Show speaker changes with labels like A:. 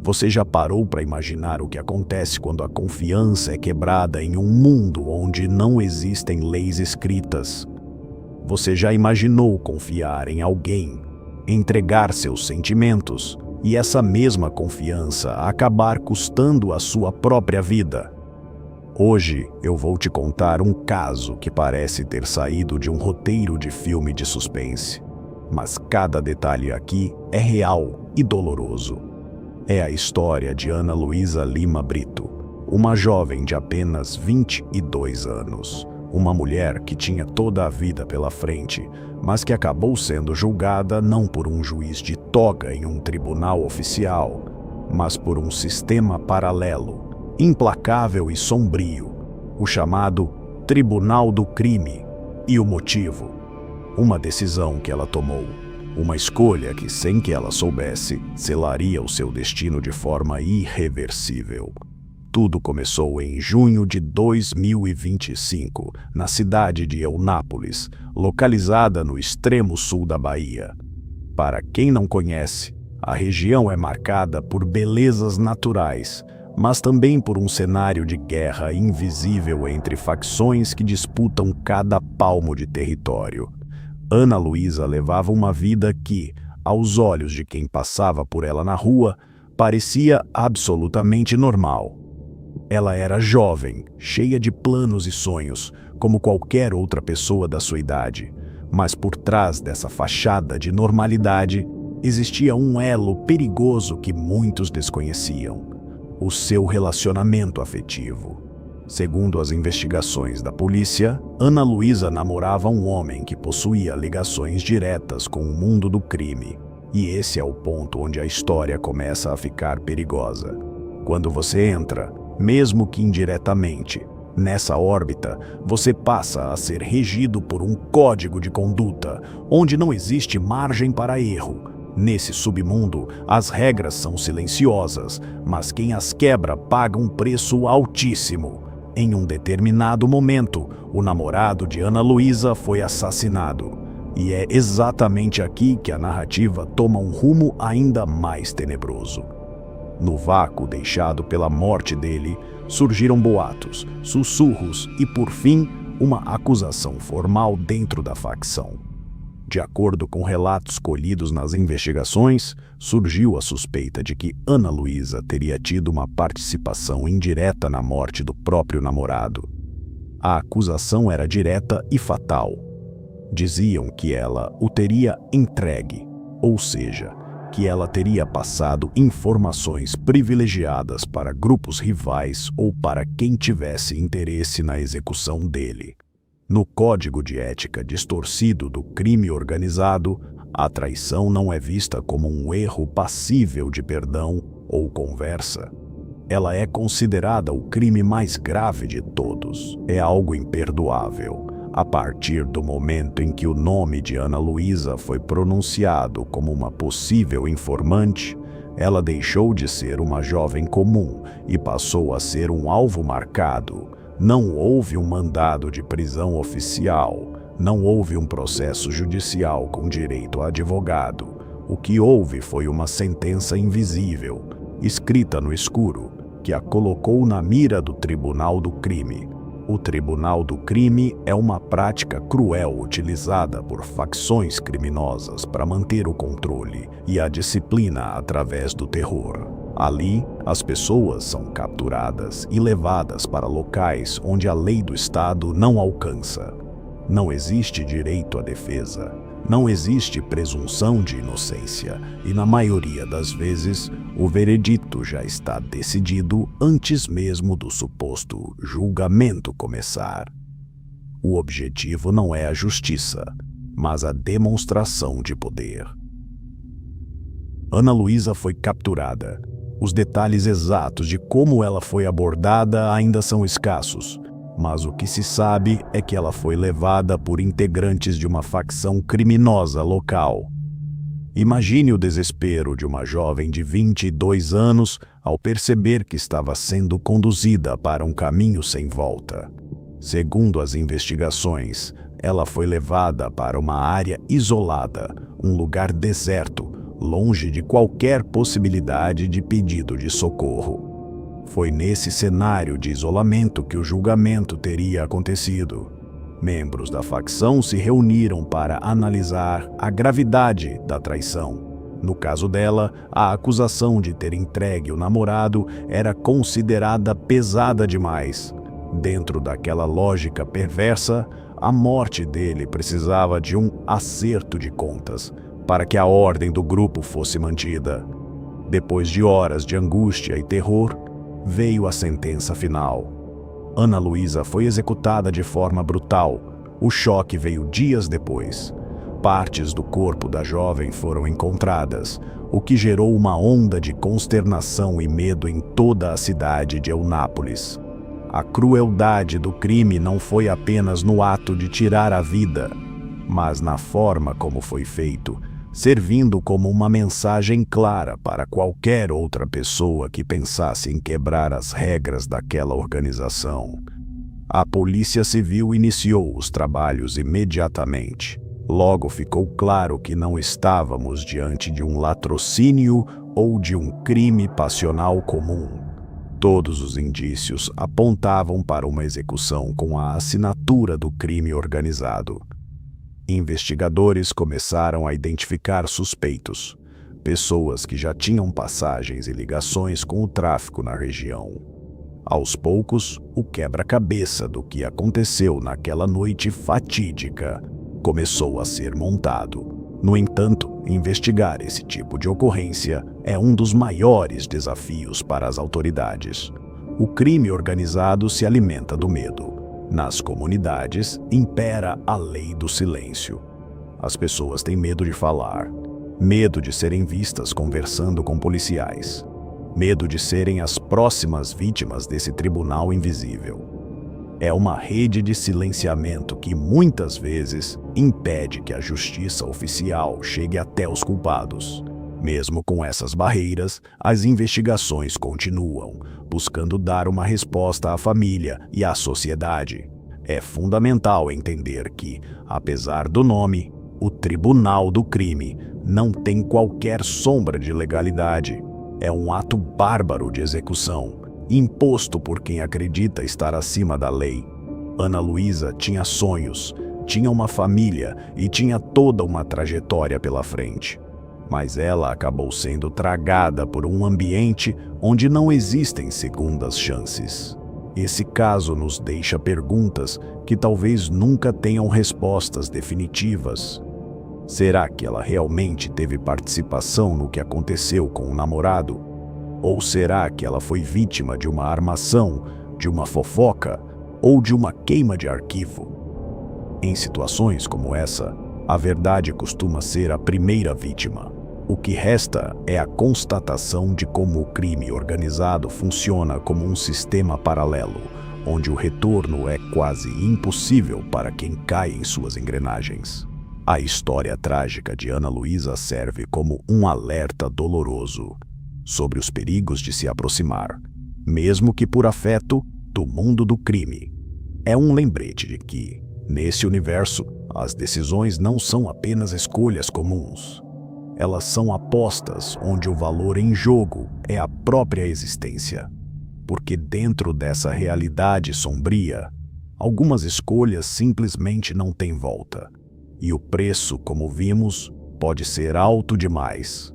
A: Você já parou para imaginar o que acontece quando a confiança é quebrada em um mundo onde não existem leis escritas? Você já imaginou confiar em alguém, entregar seus sentimentos e essa mesma confiança acabar custando a sua própria vida? Hoje eu vou te contar um caso que parece ter saído de um roteiro de filme de suspense, mas cada detalhe aqui é real e doloroso. É a história de Ana Luísa Lima Brito, uma jovem de apenas 22 anos, uma mulher que tinha toda a vida pela frente, mas que acabou sendo julgada não por um juiz de toga em um tribunal oficial, mas por um sistema paralelo, implacável e sombrio, o chamado Tribunal do Crime. E o motivo? Uma decisão que ela tomou. Uma escolha que, sem que ela soubesse, selaria o seu destino de forma irreversível. Tudo começou em junho de 2025, na cidade de Eunápolis, localizada no extremo sul da Bahia. Para quem não conhece, a região é marcada por belezas naturais, mas também por um cenário de guerra invisível entre facções que disputam cada palmo de território. Ana Luísa levava uma vida que, aos olhos de quem passava por ela na rua, parecia absolutamente normal. Ela era jovem, cheia de planos e sonhos, como qualquer outra pessoa da sua idade. Mas por trás dessa fachada de normalidade, existia um elo perigoso que muitos desconheciam: o seu relacionamento afetivo. Segundo as investigações da polícia, Ana Luísa namorava um homem que possuía ligações diretas com o mundo do crime. E esse é o ponto onde a história começa a ficar perigosa. Quando você entra, mesmo que indiretamente, nessa órbita, você passa a ser regido por um código de conduta, onde não existe margem para erro. Nesse submundo, as regras são silenciosas, mas quem as quebra paga um preço altíssimo. Em um determinado momento, o namorado de Ana Luísa foi assassinado. E é exatamente aqui que a narrativa toma um rumo ainda mais tenebroso. No vácuo deixado pela morte dele, surgiram boatos, sussurros e, por fim, uma acusação formal dentro da facção. De acordo com relatos colhidos nas investigações, surgiu a suspeita de que Ana Luísa teria tido uma participação indireta na morte do próprio namorado. A acusação era direta e fatal. Diziam que ela o teria entregue, ou seja, que ela teria passado informações privilegiadas para grupos rivais ou para quem tivesse interesse na execução dele. No código de ética distorcido do crime organizado, a traição não é vista como um erro passível de perdão ou conversa. Ela é considerada o crime mais grave de todos. É algo imperdoável. A partir do momento em que o nome de Ana Luísa foi pronunciado como uma possível informante, ela deixou de ser uma jovem comum e passou a ser um alvo marcado. Não houve um mandado de prisão oficial, não houve um processo judicial com direito a advogado. O que houve foi uma sentença invisível, escrita no escuro, que a colocou na mira do Tribunal do Crime. O Tribunal do Crime é uma prática cruel utilizada por facções criminosas para manter o controle e a disciplina através do terror. Ali, as pessoas são capturadas e levadas para locais onde a lei do Estado não alcança. Não existe direito à defesa, não existe presunção de inocência e, na maioria das vezes, o veredito já está decidido antes mesmo do suposto julgamento começar. O objetivo não é a justiça, mas a demonstração de poder. Ana Luísa foi capturada. Os detalhes exatos de como ela foi abordada ainda são escassos, mas o que se sabe é que ela foi levada por integrantes de uma facção criminosa local. Imagine o desespero de uma jovem de 22 anos ao perceber que estava sendo conduzida para um caminho sem volta. Segundo as investigações, ela foi levada para uma área isolada, um lugar deserto, longe de qualquer possibilidade de pedido de socorro. Foi nesse cenário de isolamento que o julgamento teria acontecido. Membros da facção se reuniram para analisar a gravidade da traição. No caso dela, a acusação de ter entregue o namorado era considerada pesada demais. Dentro daquela lógica perversa, a morte dele precisava de um acerto de contas para que a ordem do grupo fosse mantida. Depois de horas de angústia e terror, veio a sentença final. Ana Luísa foi executada de forma brutal. O choque veio dias depois. Partes do corpo da jovem foram encontradas, o que gerou uma onda de consternação e medo em toda a cidade de Eunápolis. A crueldade do crime não foi apenas no ato de tirar a vida, mas na forma como foi feito, servindo como uma mensagem clara para qualquer outra pessoa que pensasse em quebrar as regras daquela organização. A Polícia Civil iniciou os trabalhos imediatamente. Logo ficou claro que não estávamos diante de um latrocínio ou de um crime passional comum. Todos os indícios apontavam para uma execução com a assinatura do crime organizado. Investigadores começaram a identificar suspeitos, pessoas que já tinham passagens e ligações com o tráfico na região. Aos poucos, o quebra-cabeça do que aconteceu naquela noite fatídica começou a ser montado. No entanto, investigar esse tipo de ocorrência é um dos maiores desafios para as autoridades. O crime organizado se alimenta do medo. Nas comunidades, impera a lei do silêncio. As pessoas têm medo de falar, medo de serem vistas conversando com policiais, medo de serem as próximas vítimas desse tribunal invisível. É uma rede de silenciamento que muitas vezes impede que a justiça oficial chegue até os culpados. Mesmo com essas barreiras, as investigações continuam, buscando dar uma resposta à família e à sociedade. É fundamental entender que, apesar do nome, o Tribunal do Crime não tem qualquer sombra de legalidade. É um ato bárbaro de execução, imposto por quem acredita estar acima da lei. Ana Luísa tinha sonhos, tinha uma família e tinha toda uma trajetória pela frente. Mas ela acabou sendo tragada por um ambiente onde não existem segundas chances. Esse caso nos deixa perguntas que talvez nunca tenham respostas definitivas. Será que ela realmente teve participação no que aconteceu com o namorado? Ou será que ela foi vítima de uma armação, de uma fofoca ou de uma queima de arquivo? Em situações como essa, a verdade costuma ser a primeira vítima. O que resta é a constatação de como o crime organizado funciona como um sistema paralelo, onde o retorno é quase impossível para quem cai em suas engrenagens. A história trágica de Ana Luísa serve como um alerta doloroso sobre os perigos de se aproximar, mesmo que por afeto, do mundo do crime. É um lembrete de que, nesse universo, as decisões não são apenas escolhas comuns. Elas são apostas onde o valor em jogo é a própria existência. Porque dentro dessa realidade sombria, algumas escolhas simplesmente não têm volta. E o preço, como vimos, pode ser alto demais.